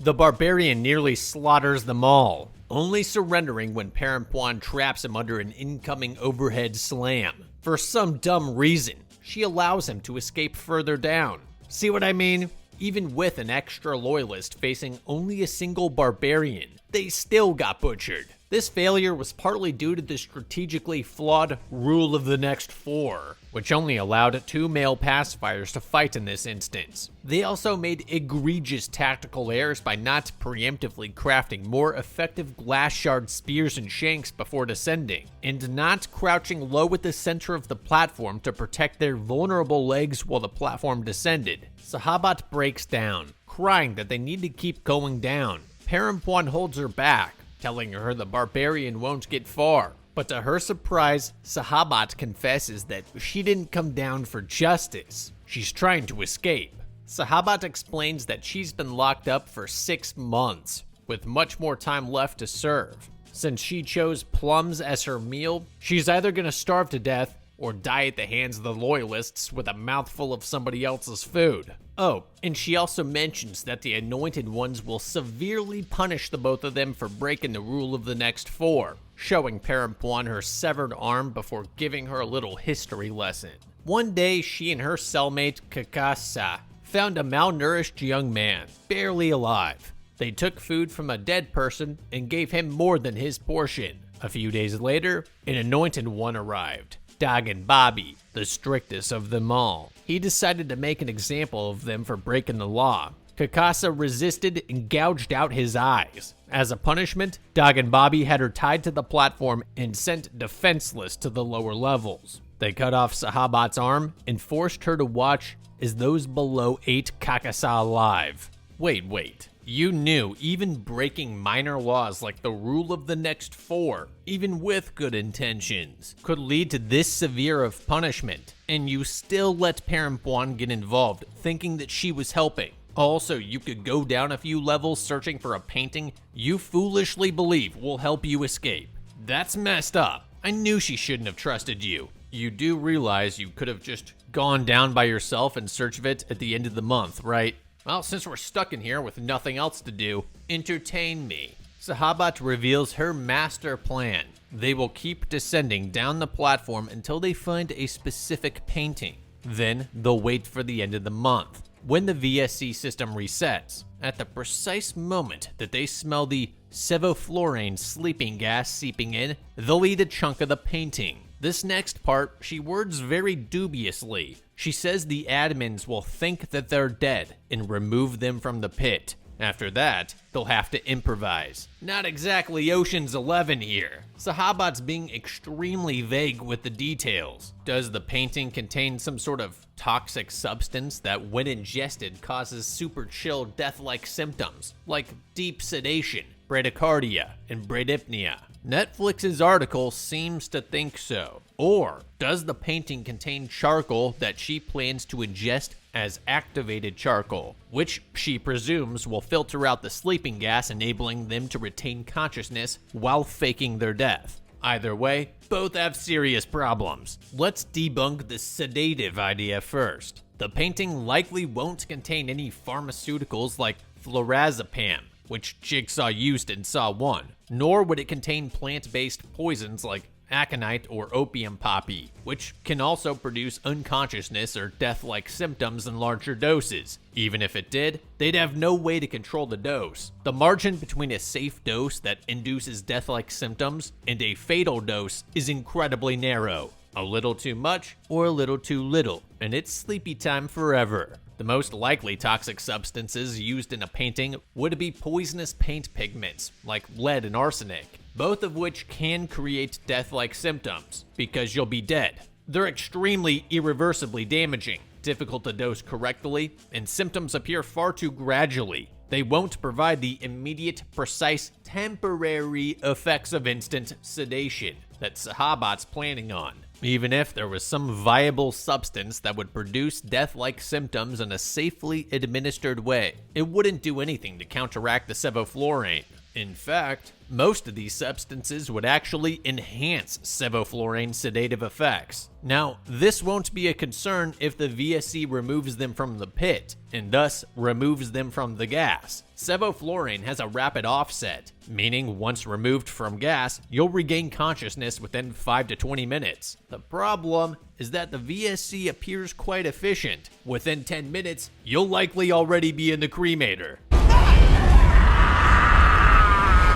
The barbarian nearly slaughters them all, only surrendering when Perempuan traps him under an incoming overhead slam. For some dumb reason, she allows him to escape further down. See what I mean? Even with an extra loyalist facing only a single barbarian, they still got butchered. This failure was partly due to the strategically flawed rule of the next 4, which only allowed 2 male pacifiers to fight in this instance. They also made egregious tactical errors by not preemptively crafting more effective glass shard spears and shanks before descending, and not crouching low at the center of the platform to protect their vulnerable legs while the platform descended. Sahabat breaks down, crying that they need to keep going down. Perempuan holds her back, telling her the barbarian won't get far. But to her surprise, Sahabat confesses that she didn't come down for justice. She's trying to escape. Sahabat explains that she's been locked up for 6 months, with much more time left to serve. Since she chose plums as her meal, she's either gonna starve to death or die at the hands of the loyalists with a mouthful of somebody else's food. Oh, and she also mentions that the Anointed Ones will severely punish the both of them for breaking the rule of the next 4, showing Perempuan her severed arm before giving her a little history lesson. One day, she and her cellmate, Kakasa, found a malnourished young man, barely alive. They took food from a dead person and gave him more than his portion. A few days later, an Anointed One arrived. Dagan Bobby, the strictest of them all. He decided to make an example of them for breaking the law. Kakasa resisted and gouged out his eyes. As a punishment, Dagan Bobby had her tied to the platform and sent defenseless to the lower levels. They cut off Sahabat's arm and forced her to watch as those below ate Kakasa alive. Wait. You knew even breaking minor laws like the rule of the next 4, even with good intentions, could lead to this severe of punishment, and you still let Perempuan get involved, thinking that she was helping. Also, you could go down a few levels searching for a painting you foolishly believe will help you escape. That's messed up. I knew she shouldn't have trusted you. You do realize you could have just gone down by yourself in search of it at the end of the month, right? Well, since we're stuck in here with nothing else to do, entertain me. Sahabat reveals her master plan. They will keep descending down the platform until they find a specific painting. Then they'll wait for the end of the month, when the VSC system resets. At the precise moment that they smell the sevoflurane sleeping gas seeping in, they'll eat a chunk of the painting. This next part, she words very dubiously. She says the admins will think that they're dead and remove them from the pit. After that, they'll have to improvise. Not exactly Ocean's 11 here. Sahabat's being extremely vague with the details. Does the painting contain some sort of toxic substance that when ingested causes super chill death-like symptoms, like deep sedation, bradycardia, and bradypnea? Netflix's article seems to think so. Or does the painting contain charcoal that she plans to ingest as activated charcoal, which she presumes will filter out the sleeping gas, enabling them to retain consciousness while faking their death? Either way, both have serious problems. Let's debunk the sedative idea first. The painting likely won't contain any pharmaceuticals like flurazepam, which Jigsaw used in Saw 1, nor would it contain plant-based poisons like aconite or opium poppy, which can also produce unconsciousness or death-like symptoms in larger doses. Even if it did, they'd have no way to control the dose. The margin between a safe dose that induces death-like symptoms and a fatal dose is incredibly narrow. A little too much or a little too little, and it's sleepy time forever. The most likely toxic substances used in a painting would be poisonous paint pigments, like lead and arsenic, both of which can create death-like symptoms, because you'll be dead. They're extremely irreversibly damaging, difficult to dose correctly, and symptoms appear far too gradually. They won't provide the immediate, precise, temporary effects of instant sedation that Sahabat's planning on. Even if there was some viable substance that would produce death-like symptoms in a safely administered way, it wouldn't do anything to counteract the sevoflurane. In fact, most of these substances would actually enhance sevoflurane's sedative effects. Now, this won't be a concern if the VSE removes them from the pit, and thus removes them from the gas. Sevoflurane has a rapid offset, meaning once removed from gas, you'll regain consciousness within 5 to 20 minutes. The problem is that the VSE appears quite efficient. Within 10 minutes, you'll likely already be in the cremator.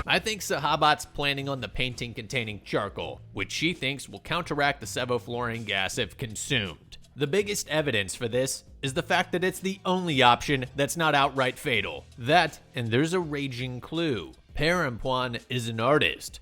I think Sahabat's planning on the painting containing charcoal, which she thinks will counteract the sevoflurane gas if consumed. The biggest evidence for this is the fact that it's the only option that's not outright fatal. That, and there's a raging clue. Perempuan is an artist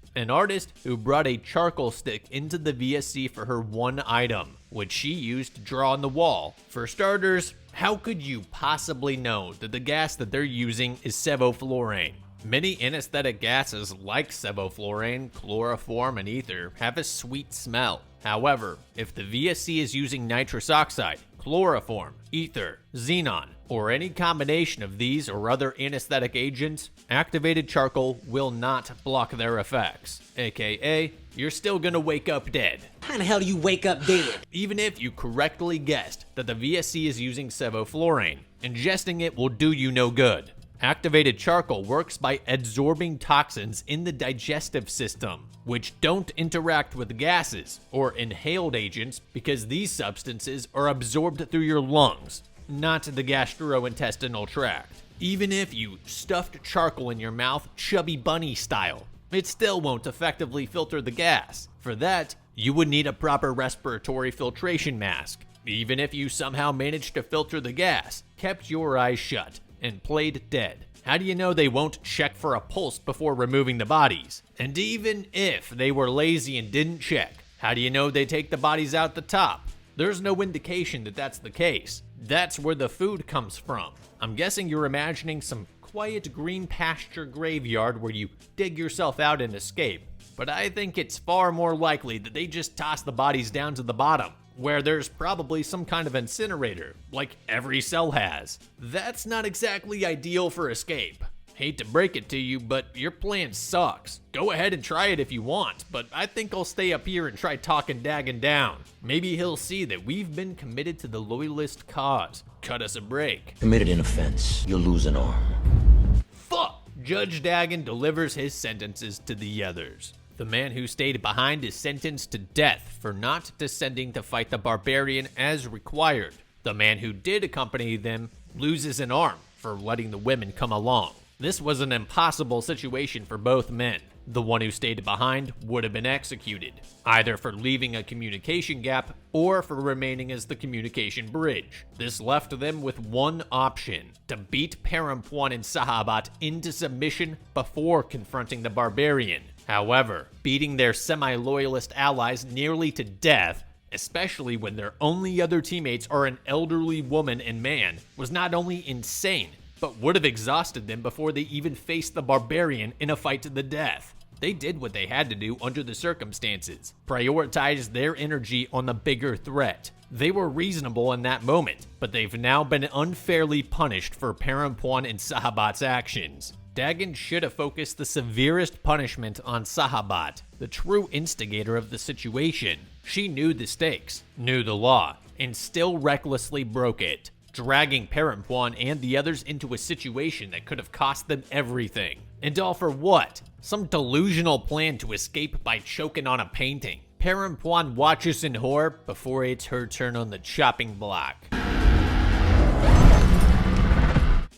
who brought a charcoal stick into the VSC for her one item, which she used to draw on the wall. For starters, how could you possibly know that the gas that they're using is sevoflurane? Many anesthetic gases like sevoflurane, chloroform, and ether have a sweet smell. However, if the VSC is using nitrous oxide, chloroform, ether, xenon, or any combination of these or other anesthetic agents, activated charcoal will not block their effects. AKA, you're still gonna wake up dead. How the hell do you wake up dead? Even if you correctly guessed that the VSC is using sevoflurane, ingesting it will do you no good. Activated charcoal works by adsorbing toxins in the digestive system, which don't interact with gases or inhaled agents because these substances are absorbed through your lungs, not the gastrointestinal tract. Even if you stuffed charcoal in your mouth chubby bunny style, it still won't effectively filter the gas. For that, you would need a proper respiratory filtration mask. Even if you somehow managed to filter the gas, kept your eyes shut, and played dead, how do you know they won't check for a pulse before removing the bodies? And even if they were lazy and didn't check, how do you know they take the bodies out the top? There's no indication that that's the case. That's where the food comes from. I'm guessing you're imagining some quiet green pasture graveyard where you dig yourself out and escape. But I think it's far more likely that they just toss the bodies down to the bottom, where there's probably some kind of incinerator, like every cell has. That's not exactly ideal for escape. Hate to break it to you, but your plan sucks. Go ahead and try it if you want, but I think I'll stay up here and try talking Dagon down. Maybe he'll see that we've been committed to the loyalist cause. Cut us a break. Committed an offense, you'll lose an arm. Fuck! Judge Dagon delivers his sentences to the others. The man who stayed behind is sentenced to death for not descending to fight the barbarian as required. The man who did accompany them loses an arm for letting the women come along. This was an impossible situation for both men. The one who stayed behind would have been executed, either for leaving a communication gap or for remaining as the communication bridge. This left them with one option: to beat Perempuan and Sahabat into submission before confronting the barbarian. However, beating their semi-loyalist allies nearly to death, especially when their only other teammates are an elderly woman and man, was not only insane, but would have exhausted them before they even faced the barbarian in a fight to the death. They did what they had to do under the circumstances, prioritized their energy on the bigger threat. They were reasonable in that moment, but they've now been unfairly punished for Perempuan and Sahabat's actions. Dagon should have focused the severest punishment on Sahabat, the true instigator of the situation. She knew the stakes, knew the law, and still recklessly broke it, dragging Perempuan and the others into a situation that could have cost them everything. And all for what? Some delusional plan to escape by choking on a painting. Perempuan watches in horror before it's her turn on the chopping block.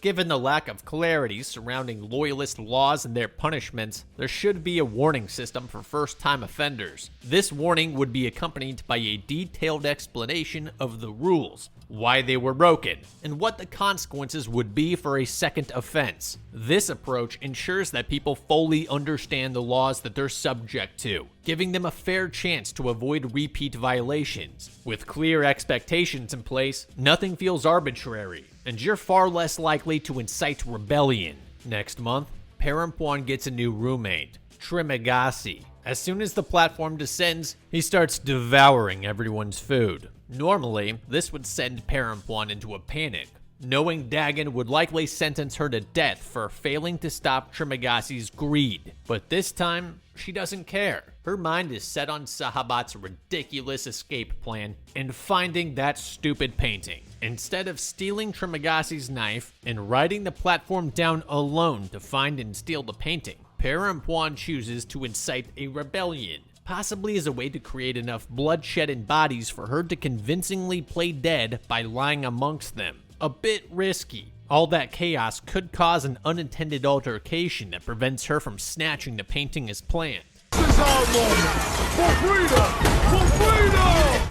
Given the lack of clarity surrounding loyalist laws and their punishments, there should be a warning system for first-time offenders. This warning would be accompanied by a detailed explanation of the rules, why they were broken, and what the consequences would be for a second offense. This approach ensures that people fully understand the laws that they're subject to, giving them a fair chance to avoid repeat violations. With clear expectations in place, nothing feels arbitrary, and you're far less likely to incite rebellion. Next month, Perempuan gets a new roommate, Trimagasi. As soon as the platform descends, he starts devouring everyone's food. Normally, this would send Perempuan into a panic, knowing Dagon would likely sentence her to death for failing to stop Trimagassi's greed. But this time, she doesn't care. Her mind is set on Sahabat's ridiculous escape plan and finding that stupid painting. Instead of stealing Trimagassi's knife and riding the platform down alone to find and steal the painting, Perempuan chooses to incite a rebellion, possibly as a way to create enough bloodshed and bodies for her to convincingly play dead by lying amongst them. A bit risky. All that chaos could cause an unintended altercation that prevents her from snatching the painting as planned.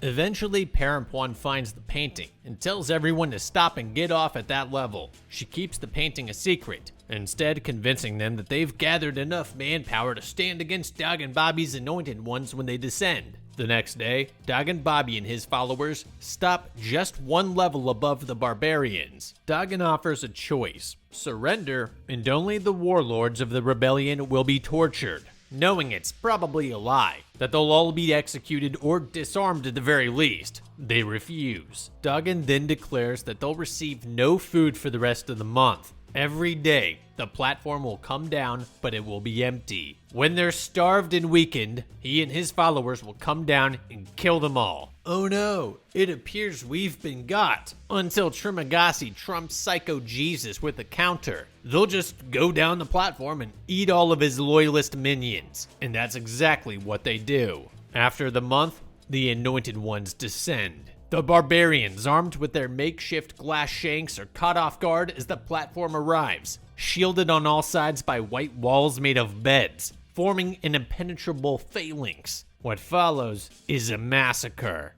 Eventually, Perempuan finds the painting and tells everyone to stop and get off at that level. She keeps the painting a secret, instead convincing them that they've gathered enough manpower to stand against Dagon Bobby's anointed ones when they descend. The next day, Dagon Bobby and his followers stop just one level above the barbarians. Dagon offers a choice: surrender, and only the warlords of the rebellion will be tortured, knowing it's probably a lie, that they'll all be executed or disarmed at the very least. They refuse. Dagon then declares that they'll receive no food for the rest of the month. Every day, the platform will come down, but it will be empty. When they're starved and weakened, he and his followers will come down and kill them all. Oh no, it appears we've been got. Until Trimagassi trumps Psycho Jesus with a counter. They'll just go down the platform and eat all of his loyalist minions. And that's exactly what they do. After the month, the Anointed Ones descend. The barbarians, armed with their makeshift glass shanks, are caught off guard as the platform arrives, shielded on all sides by white walls made of beds, forming an impenetrable phalanx. What follows is a massacre.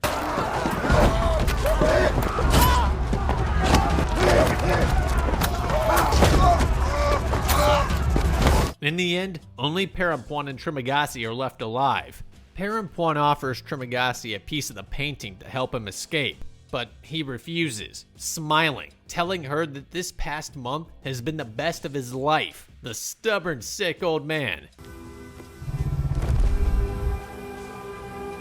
In the end, only Perempuan and Trimagassi are left alive. Perempuan offers Trimagassi a piece of the painting to help him escape, but he refuses, smiling, telling her that this past month has been the best of his life. The stubborn, sick old man.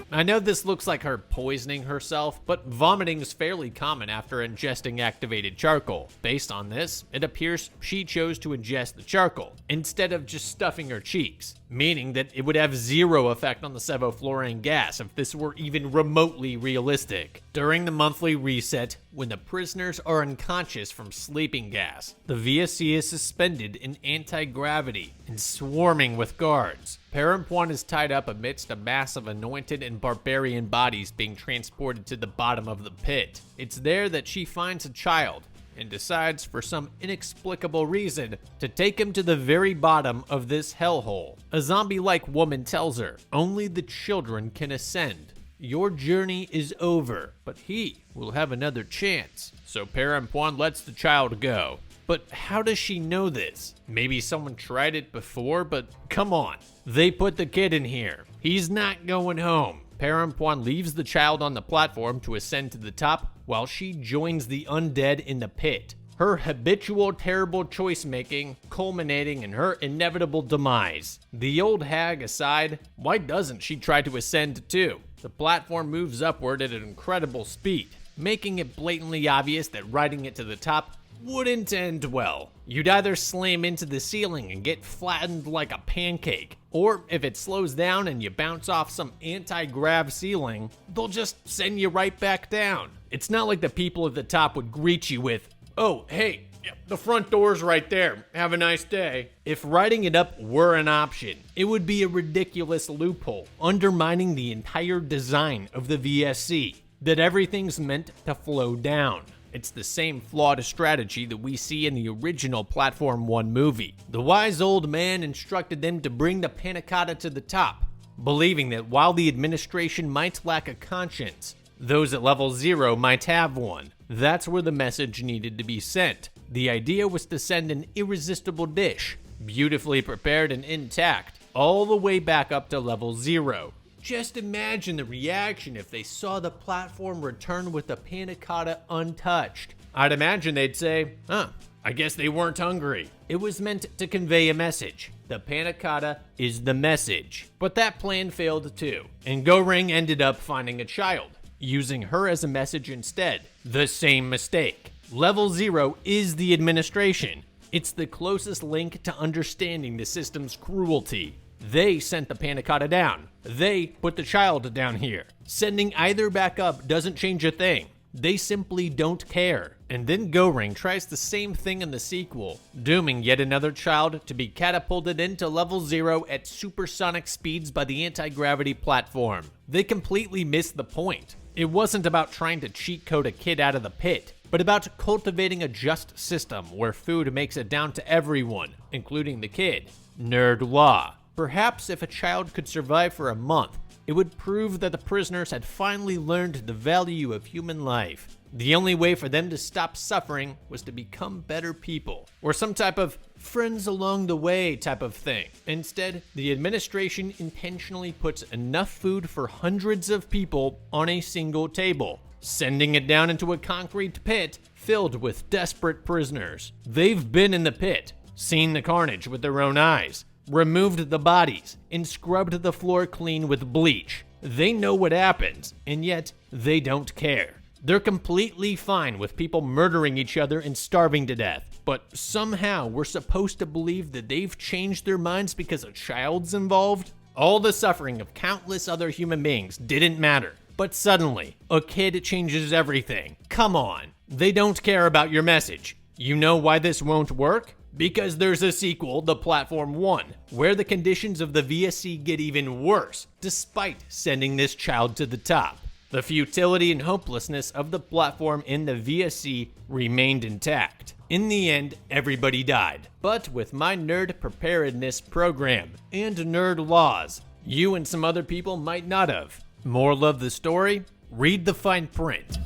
I know this looks like her poisoning herself, but vomiting is fairly common after ingesting activated charcoal. Based on this, it appears she chose to ingest the charcoal instead of just stuffing her cheeks, meaning that it would have zero effect on the sevoflurane gas if this were even remotely realistic. During the monthly reset, when the prisoners are unconscious from sleeping gas, the VSC is suspended in anti-gravity and swarming with guards. Perempuan is tied up amidst a mass of anointed and barbarian bodies being transported to the bottom of the pit. It's there that she finds a child and decides, for some inexplicable reason, to take him to the very bottom of this hellhole. A zombie-like woman tells her, only the children can ascend. Your journey is over, but he will have another chance. So Perempuan lets the child go. But how does she know this? Maybe someone tried it before, but come on. They put the kid in here. He's not going home. Perempuan leaves the child on the platform to ascend to the top while she joins the undead in the pit. Her habitual terrible choice making culminating in her inevitable demise. The old hag aside, why doesn't she try to ascend too? The platform moves upward at an incredible speed, making it blatantly obvious that riding it to the top wouldn't end well. You'd either slam into the ceiling and get flattened like a pancake, or if it slows down and you bounce off some anti-grav ceiling, they'll just send you right back down. It's not like the people at the top would greet you with, "Oh, hey, the front door's right there. Have a nice day." If riding it up were an option, it would be a ridiculous loophole, undermining the entire design of the VSC, that everything's meant to flow down. It's the same flawed strategy that we see in the original Platform 1 movie. The wise old man instructed them to bring the panna cotta to the top, believing that while the administration might lack a conscience, those at level 0 might have one. That's where the message needed to be sent. The idea was to send an irresistible dish, beautifully prepared and intact, all the way back up to level 0. Just imagine the reaction if they saw the platform return with the panna cotta untouched. I'd imagine they'd say, I guess they weren't hungry. It was meant to convey a message. The panna cotta is the message. But that plan failed too, and Goring ended up finding a child, using her as a message instead. The same mistake. Level 0 is the administration. It's the closest link to understanding the system's cruelty. They sent the Panna Cotta down. They put the child down here. Sending either back up doesn't change a thing. They simply don't care. And then Goring tries the same thing in the sequel, dooming yet another child to be catapulted into level 0 at supersonic speeds by the anti-gravity platform. They completely missed the point. It wasn't about trying to cheat code a kid out of the pit, but about cultivating a just system where food makes it down to everyone, including the kid. Nerd law. Perhaps if a child could survive for a month, it would prove that the prisoners had finally learned the value of human life. The only way for them to stop suffering was to become better people, or some type of friends along the way type of thing. Instead, the administration intentionally puts enough food for hundreds of people on a single table, sending it down into a concrete pit filled with desperate prisoners. They've been in the pit, seen the carnage with their own eyes, removed the bodies, and scrubbed the floor clean with bleach. They know what happens, and yet they don't care. They're completely fine with people murdering each other and starving to death, but somehow we're supposed to believe that they've changed their minds because a child's involved? All the suffering of countless other human beings didn't matter, but suddenly, a kid changes everything. Come on, they don't care about your message. You know why this won't work? Because there's a sequel, The Platform 1, where the conditions of the VSC get even worse, despite sending this child to the top. The futility and hopelessness of the platform in the VSC remained intact. In the end, everybody died. But with my nerd preparedness program and nerd laws, you and some other people might not have. Moral of the story? Read the fine print.